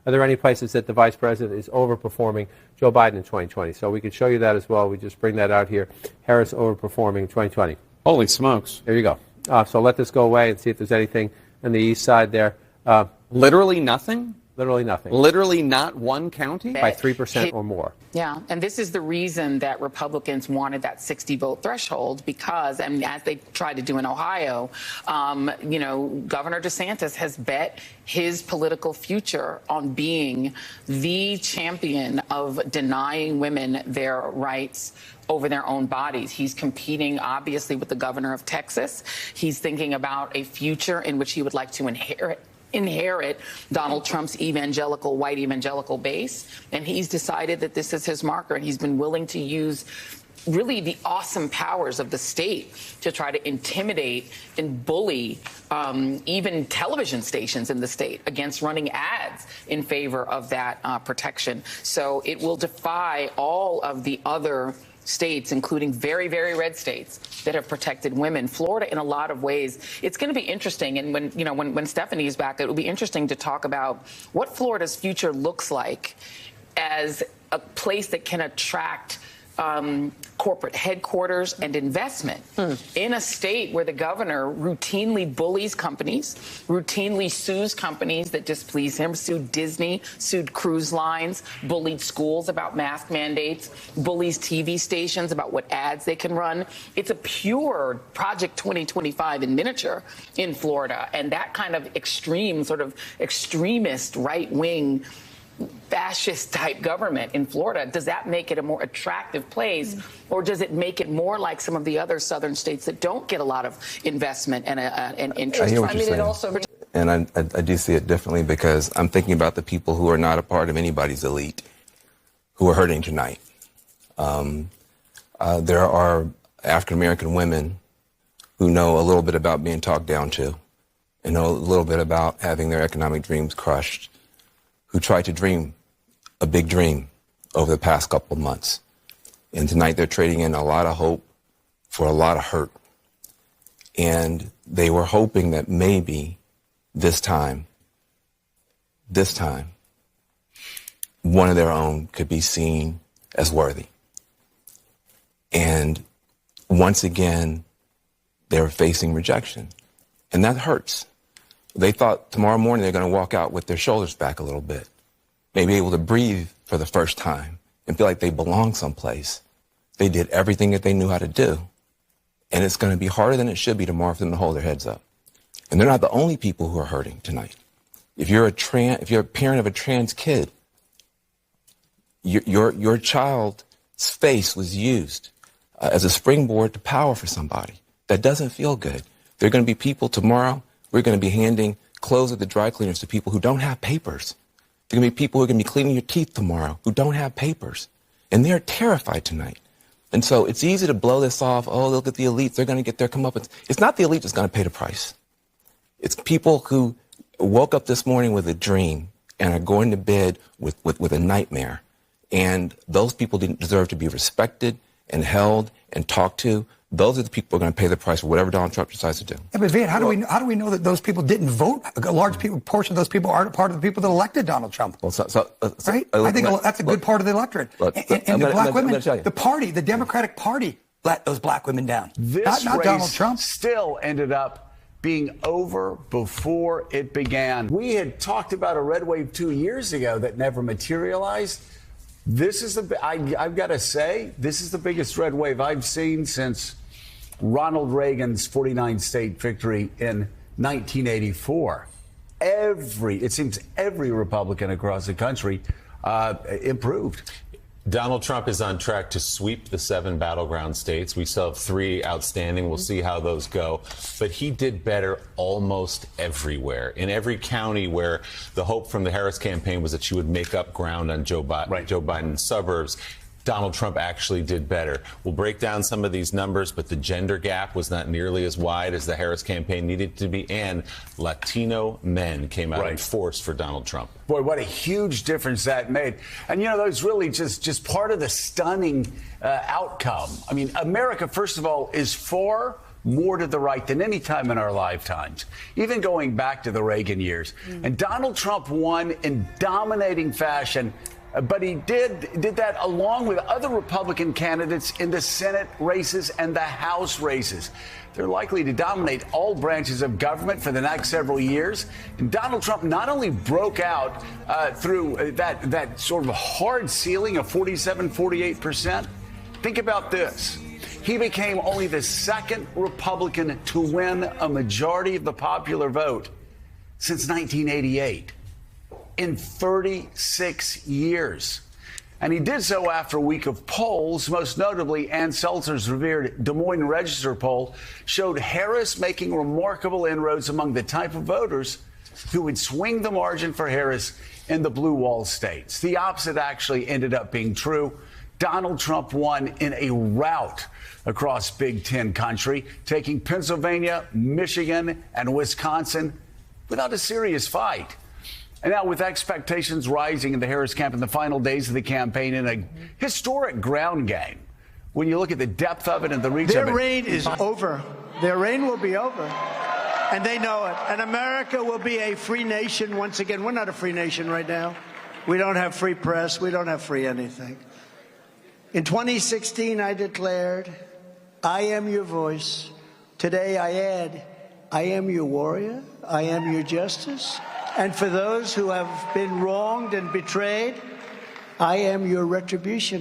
are there any places that the vice president is overperforming Joe Biden in 2020? So we could show you that as well. We just bring that out here. Harris overperforming in 2020. Holy smokes. There you go. So let this go away and see if there's anything on the east side there. Literally nothing? Literally nothing. Literally not one county? By 3% or more. Yeah, and this is the reason that Republicans wanted that 60-vote threshold because, and as they tried to do in Ohio, Governor DeSantis has bet his political future on being the champion of denying women their rights over their own bodies. He's competing, obviously, with the governor of Texas. He's thinking about a future in which he would like to inherit Donald Trump's white evangelical base. And he's decided that this is his marker. And he's been willing to use really the awesome powers of the state to try to intimidate and bully even television stations in the state against running ads in favor of that protection. So it will defy all of the other states, including very, very red states that have protected women. Florida, in a lot of ways, it's going to be interesting. And when Stephanie's back, it will be interesting to talk about what Florida's future looks like as a place that can attract corporate headquarters and investment in a state where the governor routinely bullies companies, routinely sues companies that displease him, sued Disney, sued cruise lines, bullied schools about mask mandates, bullies TV stations about what ads they can run. It's a pure Project 2025 in miniature in Florida. And that kind of extreme, sort of extremist right-wing fascist type government in Florida, does that make it a more attractive place, or does it make it more like some of the other southern states that don't get a lot of investment and interest? I hear what you're saying. And I do see it differently because I'm thinking about the people who are not a part of anybody's elite who are hurting tonight. There are African-American women who know a little bit about being talked down to and know a little bit about having their economic dreams crushed, who tried to dream a big dream over the past couple of months. And tonight they're trading in a lot of hope for a lot of hurt. And they were hoping that maybe this time, one of their own could be seen as worthy. And once again, they're facing rejection. And that hurts. They thought tomorrow morning they're going to walk out with their shoulders back a little bit, maybe able to breathe for the first time and feel like they belong someplace. They did everything that they knew how to do. And it's going to be harder than it should be tomorrow for them to hold their heads up. And they're not the only people who are hurting tonight. If you're a parent of a trans kid, your child's face was used as a springboard to power for somebody. That doesn't feel good. There are going to be people tomorrow. We're going to be handing clothes at the dry cleaners to people who don't have papers. There are going to be people who are going to be cleaning your teeth tomorrow who don't have papers. And they're terrified tonight. And so it's easy to blow this off. Oh, look at the elites. They're going to get their comeuppance. It's not the elite that's going to pay the price. It's people who woke up this morning with a dream and are going to bed with a nightmare. And those people deserve to be respected and held and talked to. Those are the people who are going to pay the price for whatever Donald Trump decides to do. Yeah, but Van, how do we know that those people didn't vote? A large portion of those people aren't part of the people that elected Donald Trump. Well, right? I think that's a good part of the electorate. And the black women, the party, the Democratic Party, let those black women down. This not race Donald Trump. Still ended up being over before it began. We had talked about a red wave 2 years ago that never materialized. This is I've got to say, this is the biggest red wave I've seen since Ronald Reagan's 49-state victory in 1984. It seems every Republican across the country improved. Donald Trump is on track to sweep the 7 battleground states. We still have 3 outstanding. We'll see how those go. But he did better almost everywhere. In every county where the hope from the Harris campaign was that she would make up ground on Joe Biden's suburbs, Donald Trump actually did better. We'll break down some of these numbers, but the gender gap was not nearly as wide as the Harris campaign needed to be, and Latino men came out in force for Donald Trump. Boy, what a huge difference that made. And, that was really just part of the stunning outcome. I mean, America, first of all, is for more to the right than any time in our lifetimes, even going back to the Reagan years. And Donald Trump won in dominating fashion, but he did that along with other Republican candidates in the Senate races and the House races. They're likely to dominate all branches of government for the next several years. And Donald Trump not only broke out through that sort of hard ceiling of 47-48%, think about this. He became only the second Republican to win a majority of the popular vote since 1988, in 36 years. And he did so after a week of polls, most notably Ann Seltzer's revered Des Moines Register poll showed Harris making remarkable inroads among the type of voters who would swing the margin for Harris in the blue wall states. The opposite actually ended up being true. Donald Trump won in a rout across Big Ten country, taking Pennsylvania, Michigan, and Wisconsin without a serious fight. And now, with expectations rising in the Harris camp in the final days of the campaign in a historic ground game, when you look at the depth of it and the reach of it. Their reign is over. Their reign will be over. And they know it. And America will be a free nation once again. We're not a free nation right now. We don't have free press. We don't have free anything. In 2016, I declared, I am your voice. Today, I add, I am your warrior. I am your justice. And for those who have been wronged and betrayed, I am your retribution.